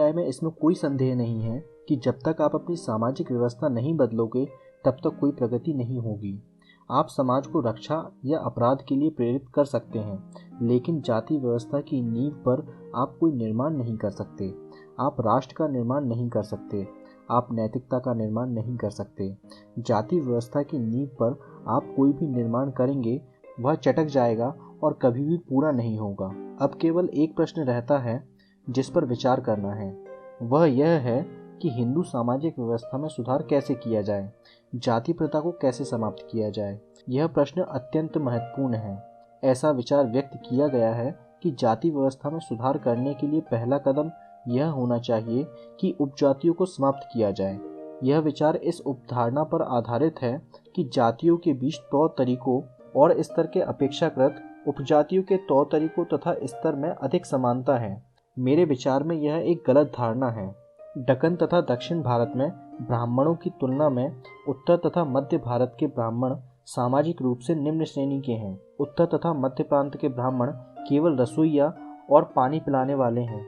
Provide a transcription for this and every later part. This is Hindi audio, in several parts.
राय में इसमें कोई संदेह नहीं है कि जब तक आप अपनी सामाजिक व्यवस्था नहीं बदलोगे तब तक कोई प्रगति नहीं होगी। आप समाज को रक्षा या अपराध के लिए प्रेरित कर सकते हैं, लेकिन जाति व्यवस्था की नींव पर आप कोई निर्माण नहीं कर सकते। आप राष्ट्र का निर्माण नहीं कर सकते, आप नैतिकता का निर्माण नहीं कर सकते। जाति व्यवस्था की नींव पर आप कोई भी निर्माण करेंगे वह चटक जाएगा और कभी भी पूरा नहीं होगा। अब केवल एक प्रश्न रहता है जिस पर विचार करना है, वह यह है कि हिंदू सामाजिक व्यवस्था में सुधार कैसे किया जाए, जाति प्रथा को कैसे समाप्त किया जाए। यह प्रश्न अत्यंत महत्वपूर्ण है। ऐसा विचार व्यक्त किया गया है कि जाति व्यवस्था में सुधार करने के लिए पहला कदम यह होना चाहिए कि उपजातियों को समाप्त किया जाए। यह विचार इस उपधारणा पर आधारित है कि जातियों के बीच तौर तरीकों और स्तर के अपेक्षाकृत उपजातियों के तौर तरीकों तथा स्तर में अधिक समानता है। मेरे विचार में यह एक गलत धारणा है। दक्कन तथा दक्षिण भारत में ब्राह्मणों की तुलना में उत्तर तथा मध्य भारत के ब्राह्मण सामाजिक रूप से निम्न श्रेणी के हैं। उत्तर तथा मध्य प्रांत के ब्राह्मण केवल रसोइया और पानी पिलाने वाले हैं,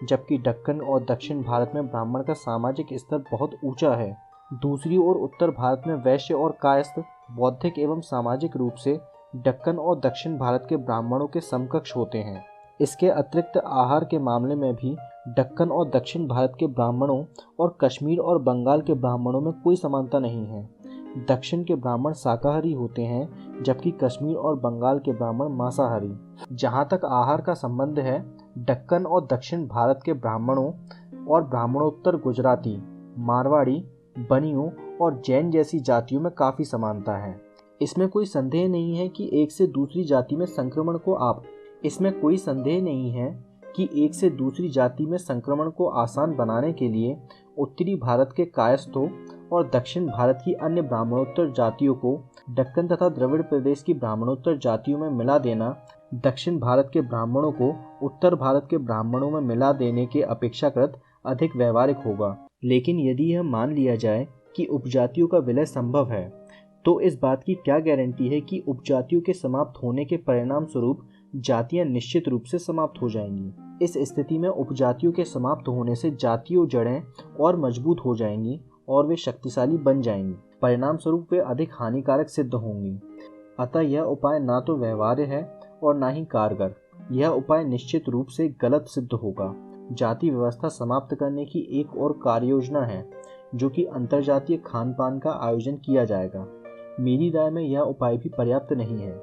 जबकि दक्कन और दक्षिण भारत में ब्राह्मण का सामाजिक स्तर बहुत ऊंचा है। दूसरी ओर उत्तर भारत में वैश्य और कायस्थ बौद्धिक एवं सामाजिक रूप से दक्कन और दक्षिण भारत के ब्राह्मणों के समकक्ष होते हैं। इसके अतिरिक्त आहार के मामले में भी दक्कन और दक्षिण भारत के ब्राह्मणों और कश्मीर और बंगाल के ब्राह्मणों में कोई समानता नहीं है। दक्षिण के ब्राह्मण शाकाहारी होते हैं, जबकि कश्मीर और बंगाल के ब्राह्मण मांसाहारी। जहाँ तक आहार का संबंध है, दक्कन और दक्षिण भारत के ब्राह्मणों और ब्राह्मणोत्तर गुजराती, मारवाड़ी, बनियों और जैन जैसी जातियों में काफ़ी समानता है। इसमें कोई संदेह नहीं है कि एक से दूसरी जाति में संक्रमण को आसान बनाने के लिए उत्तरी भारत के कायस्थों और दक्षिण भारत की अन्य ब्राह्मणोत्तर जातियों को दक्कन तथा द्रविड़ प्रदेश की ब्राह्मणोत्तर जातियों में मिला देना दक्षिण भारत के ब्राह्मणों को उत्तर भारत के ब्राह्मणों में मिला देने के अपेक्षाकृत अधिक व्यवहारिक होगा। लेकिन यदि यह मान लिया जाए कि उपजातियों का विलय संभव है, तो इस बात की क्या गारंटी है कि उपजातियों के समाप्त होने के परिणाम स्वरूप जातियां निश्चित रूप से समाप्त हो जाएंगी। इस स्थिति में उपजातियों के समाप्त होने से जातीय जड़ें और मजबूत हो जाएंगी और वे शक्तिशाली बन जाएंगी। परिणाम स्वरूप वे अधिक हानिकारक सिद्ध होंगी। अतः यह उपाय ना तो व्यवहार्य है और ना ही कारगर। यह उपाय निश्चित रूप से गलत सिद्ध होगा। जाति व्यवस्था समाप्त करने की एक और कार्य योजना है, जो कि अंतरजातीय खान पान का आयोजन किया जाएगा। मेरी राय में यह उपाय भी पर्याप्त नहीं है।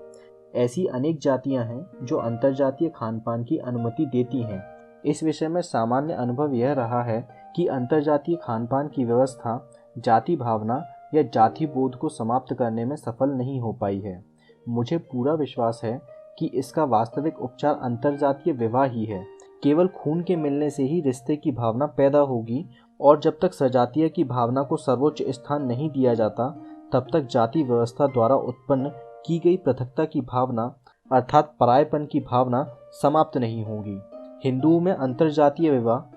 ऐसी अनेक जातियां हैं जो अंतरजातीय खान पान की अनुमति देती हैं। इस विषय में सामान्य अनुभव यह रहा है कि अंतरजातीय खान पान की व्यवस्था जाति भावना या जाति बोध को समाप्त करने में सफल नहीं हो पाई है। मुझे पूरा विश्वास है कि इसका वास्तविक उपचार अंतरजातीय विवाह ही है। केवल खून के मिलने से ही रिश्ते की भावना पैदा होगी, और जब तक सजातीय की भावना को सर्वोच्च स्थान नहीं दिया जाता, तब तक जाति व्यवस्था द्वारा उत्पन्न की गई पृथकता की भावना अर्थात परायपन की भावना समाप्त नहीं होगी। हिंदुओं में अंतरजातीय विवाह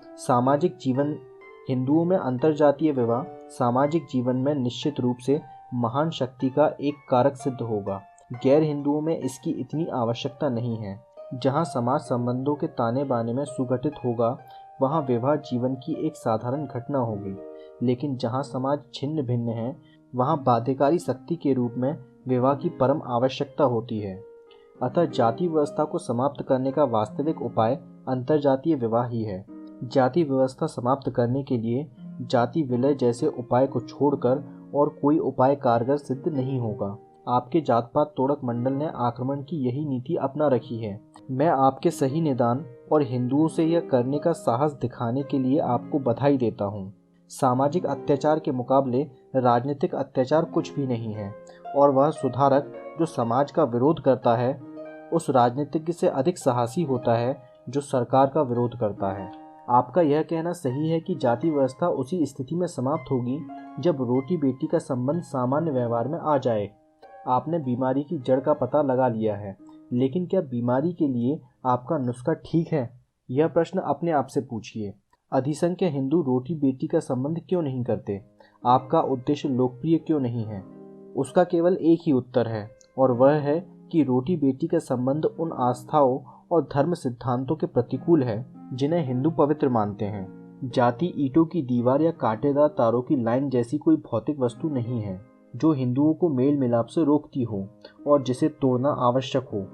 सामाजिक जीवन में निश्चित रूप से महान शक्ति का एक कारक सिद्ध होगा। गैर हिंदुओं में इसकी इतनी आवश्यकता नहीं है। जहाँ समाज संबंधों के ताने बाने में सुगठित होगा, वहाँ विवाह जीवन की एक साधारण घटना होगी। लेकिन जहाँ समाज छिन्न भिन्न है, वहाँ बाध्यकारी शक्ति के रूप में विवाह की परम आवश्यकता होती है। अतः जाति व्यवस्था को समाप्त करने का वास्तविक उपाय अंतरजातीय विवाह ही है। जाति व्यवस्था समाप्त करने के लिए जाति विलय जैसे उपाय को छोड़कर और कोई उपाय कारगर सिद्ध नहीं होगा। आपके जात पात तोड़क मंडल ने आक्रमण की यही नीति अपना रखी है। मैं आपके सही निदान और हिंदुओं से यह करने का साहस दिखाने के लिए आपको बधाई देता हूँ। सामाजिक अत्याचार के मुकाबले राजनीतिक अत्याचार कुछ भी नहीं है, और वह सुधारक जो समाज का विरोध करता है उस राजनीतिज्ञ से अधिक साहसी होता है जो सरकार का विरोध करता है। आपका यह कहना सही है कि जाति व्यवस्था उसी स्थिति में समाप्त होगी जब रोटी बेटी का संबंध सामान्य व्यवहार में आ जाए। आपने बीमारी की जड़ का पता लगा लिया है, लेकिन क्या बीमारी के लिए आपका नुस्खा ठीक है? यह प्रश्न अपने आप से पूछिए। अधिसंख्य हिंदू रोटी बेटी का संबंध क्यों नहीं करते? आपका उद्देश्य लोकप्रिय क्यों नहीं है? उसका केवल एक ही उत्तर है, और वह है कि रोटी बेटी का संबंध उन आस्थाओं और धर्म सिद्धांतों के प्रतिकूल है जिन्हें हिंदू पवित्र मानते हैं। जाति ईंटों की दीवार या कांटेदार तारों की लाइन जैसी कोई भौतिक वस्तु नहीं है जो हिंदुओं को मेल मिलाप से रोकती हो और जिसे तोड़ना आवश्यक हो।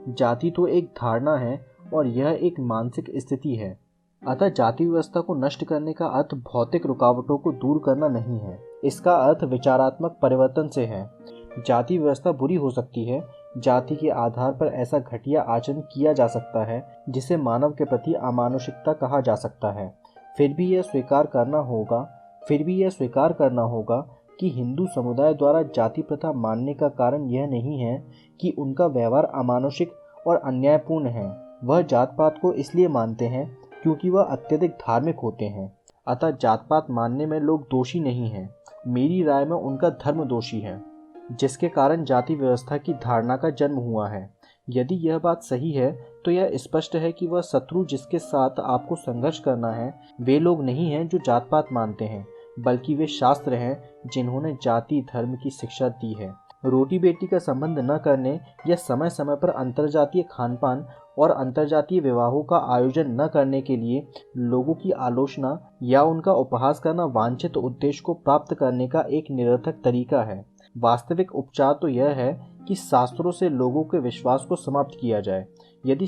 जाति तो एक धारणा है और यह एक मानसिक स्थिति है। अतः जाति व्यवस्था को नष्ट करने का अर्थ भौतिक रुकावटों को दूर करना नहीं है, इसका अर्थ विचारात्मक परिवर्तन से है। जाति व्यवस्था बुरी हो सकती है, जाति के आधार पर ऐसा घटिया आचरण किया जा सकता है जिसे मानव के प्रति अमानुषिकता कहा जा सकता है। फिर भी यह स्वीकार करना होगा कि हिंदू समुदाय द्वारा जाति प्रथा मानने का कारण यह नहीं है कि उनका व्यवहार अमानुषिक और अन्यायपूर्ण है। वह जात पात को इसलिए मानते हैं क्योंकि वह अत्यधिक धार्मिक होते हैं। अतः जात पात मानने में लोग दोषी नहीं हैं। मेरी राय में उनका धर्म दोषी है, जिसके कारण जाति व्यवस्था की धारणा का जन्म हुआ है। यदि यह बात सही है तो यह स्पष्ट है कि वह शत्रु जिसके साथ आपको संघर्ष करना है वे लोग नहीं हैं जो जात पात मानते हैं, बल्कि वे शास्त्र हैं जिन्होंने जाति धर्म की शिक्षा दी है। रोटी बेटी का संबंध न करने या समय समय पर अंतर्जातीय खानपान और अंतर्जातीय विवाहों का आयोजन न करने के लिए लोगों की आलोचना या उनका उपहास करना वांछित उद्देश्य को प्राप्त करने का एक निरर्थक तरीका है। वास्तविक उपचार तो यह है कि शास्त्रों से लोगों के विश्वास को समाप्त किया जाए। यदि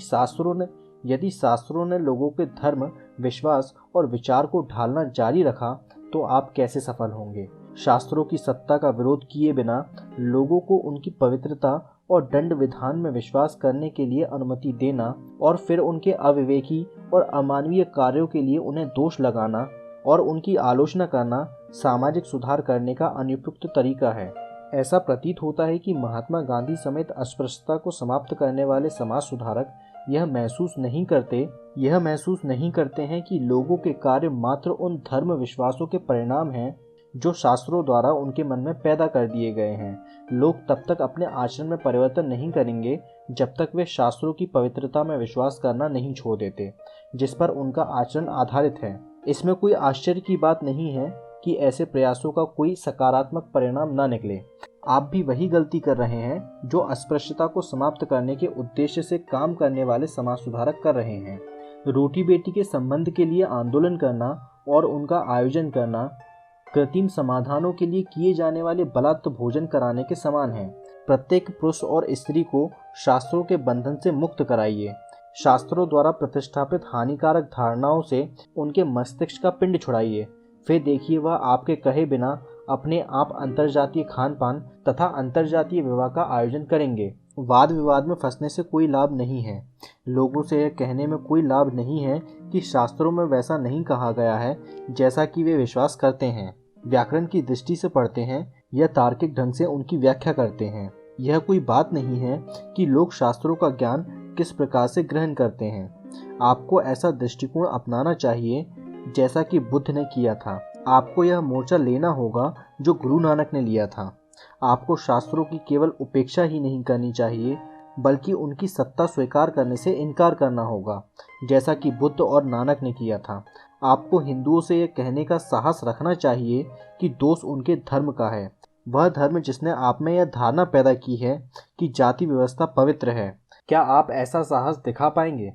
शास्त्रों ने लोगों के धर्म, विश्वास और विचार को ढालना जारी रखा तो आप कैसे सफल होंगे? शास्त्रों की सत्ता का विरोध किए बिना लोगों को उनकी पवित्रता और दंड विधान में विश्वास करने के लिए अनुमति देना और फिर उनके अविवेकी और अमानवीय कार्यों के लिए उन्हें दोष लगाना और उनकी आलोचना करना सामाजिक सुधार करने का अनुपयुक्त तरीका है। ऐसा प्रतीत होता है कि महात्मा गांधी समेत अस्पृश्यता को समाप्त करने वाले समाज सुधारक यह महसूस नहीं करते हैं कि लोगों के कार्य मात्र उन धर्म विश्वासों के परिणाम हैं जो शास्त्रों द्वारा उनके मन में पैदा कर दिए गए हैं। लोग तब तक अपने आचरण में परिवर्तन नहीं करेंगे जब तक वे शास्त्रों की पवित्रता में विश्वास करना नहीं छोड़ देते जिस पर उनका आचरण आधारित है। इसमें कोई आश्चर्य की बात नहीं है कि ऐसे प्रयासों का कोई सकारात्मक परिणाम न निकले। आप भी वही गलती कर रहे हैं जो अस्पृश्यता को समाप्त करने के उद्देश्य से काम करने वाले समाज सुधारक कर रहे हैं। रोटी बेटी के संबंध के लिए आंदोलन करना और उनका आयोजन करना कृत्रिम समाधानों के लिए किए जाने वाले बलात्कार भोजन कराने के समान है। प्रत्येक पुरुष और स्त्री को शास्त्रों के बंधन से मुक्त कराइए। शास्त्रों द्वारा प्रतिष्ठापित हानिकारक धारणाओं से उनके मस्तिष्क का पिंड छुड़ाइए। फिर देखिए वह आपके कहे बिना अपने आप अंतर्जातीय खानपान तथा अंतर्जातीय विवाह का आयोजन करेंगे। वाद विवाद में फंसने से कोई लाभ नहीं है। लोगों से यह कहने में कोई लाभ नहीं है कि शास्त्रों में वैसा नहीं कहा गया है जैसा कि वे विश्वास करते हैं, व्याकरण की दृष्टि से पढ़ते हैं या तार्किक ढंग से उनकी व्याख्या करते हैं। यह कोई बात नहीं है कि लोग शास्त्रों का ज्ञान किस प्रकार से ग्रहण करते हैं। आपको ऐसा दृष्टिकोण अपनाना चाहिए जैसा कि बुद्ध ने किया था। आपको यह मोर्चा लेना होगा जो गुरु नानक ने लिया था। आपको शास्त्रों की केवल उपेक्षा ही नहीं करनी चाहिए बल्कि उनकी सत्ता स्वीकार करने से इनकार करना होगा जैसा कि बुद्ध और नानक ने किया था। आपको हिंदुओं से यह कहने का साहस रखना चाहिए कि दोष उनके धर्म का है, वह धर्म जिसने आप में यह धारणा पैदा की है कि जाति व्यवस्था पवित्र है। क्या आप ऐसा साहस दिखा पाएंगे?